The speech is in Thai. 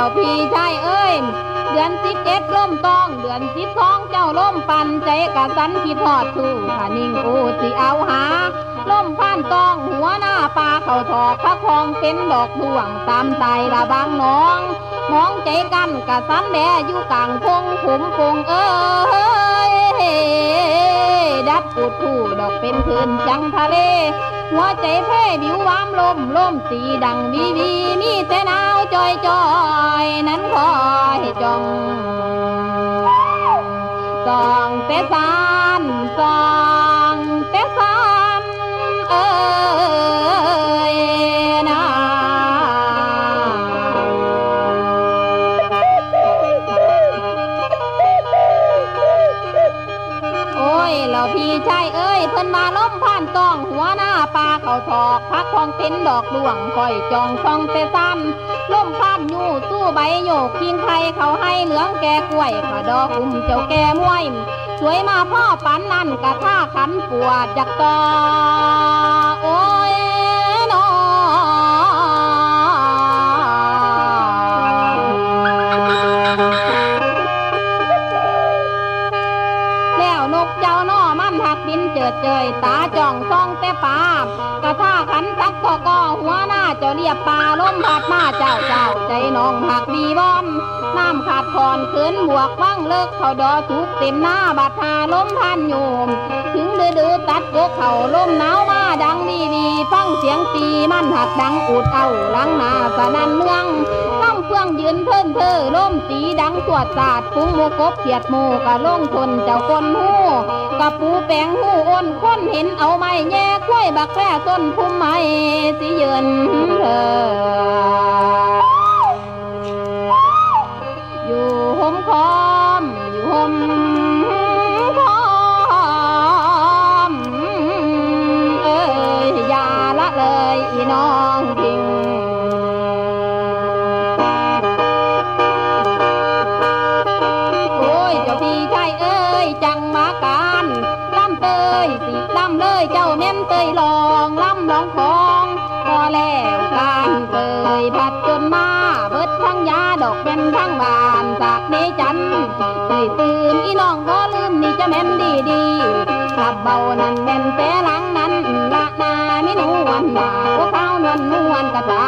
เราพี่ชายเอ้ยเดือน11ล่มตองเดือน12เจ้าล่มปันใจกะสันคิดทอดทูขานิ่งอูสิเอาหาล่มผ่านตองหัวหน้าปลาเขาถอกพระคองเป็นดอกดวงตามใจละบางน้องมองใจกันกะสันแดอยู่กลางพงขุมพงเอ้ยดัดปูดผู้ดอกเป็นคืนจังทะเลหัวใจแพ้บิววามลมตีดังวีวีมีแต่หนาวจอยนั้นคอยจ้องส่องแต่สานส่องแต่สานเอ้ยนะโอ้ยเราพี่ชายเอ้ยเพิ่นมาล้มผ่านต้องหัวหน้าปลาเขาถอกพักคองเป็นดอกดวงคอยจองส่องแต่สั้นล้มผ่านอยู่ตู้ใบโยกพิงไทยเขาให้เหลืองแก่กล้วยขาดอกอุ้มเจ้าแก่มวยสวยมาพ่อปันนั่นกะท่าขันปวดจากต่อโอ้ยนอแล้วนกเจ้านอมันหักบินเจิดเจยตาจ่องซ่องแต่ปากะท่าขันตักก็หัวหน้าเจ้าเรียบปลาล้มผัดมาเจ้าใจน้องหักดีบอมน้ำขาดคอนขืนบวกฟังเลิกเขาดอทุกเต็มหน้าบาดทาล้มพันโยมถึงดื้อตัดกกเขาล้มหนาวมาดังดีฟังเสียงตีมันหักดังอุดเอาหลังหน้าสนันเมืองต้องเฟื่องยืนเพิ่นล้มตีดังสวดศาสตร์ฟุ้งโมกบเขียดโมกะล่งทนเจ้าคนหูกะปูแปงหูอ้นคนเห็นเอาไม้แย่กล้วยบักแร่ต้นพุ่มไม้สิยืนอยู่ห่มคอมอยู่ห่มคอมเอ้ยอย่าละเลยอีน้องทิ้งโอ้ยเจ้าพี่ชายเอ้ยจังมาการล่ำเตยสิล่ำเลยเจ้าแม่นเตยลองล่ำลองของพอแล้วการเตยผัดจนมาเบิดทั้งยาดอกแม่นทั้งบานจากเนจันเตยตื่นอีน้องก็ลืมนี่จะแม่นดีขับเบานั่นแม่นแต่หลังนั้นละนามินวลหนาพวกเขานวลกะตา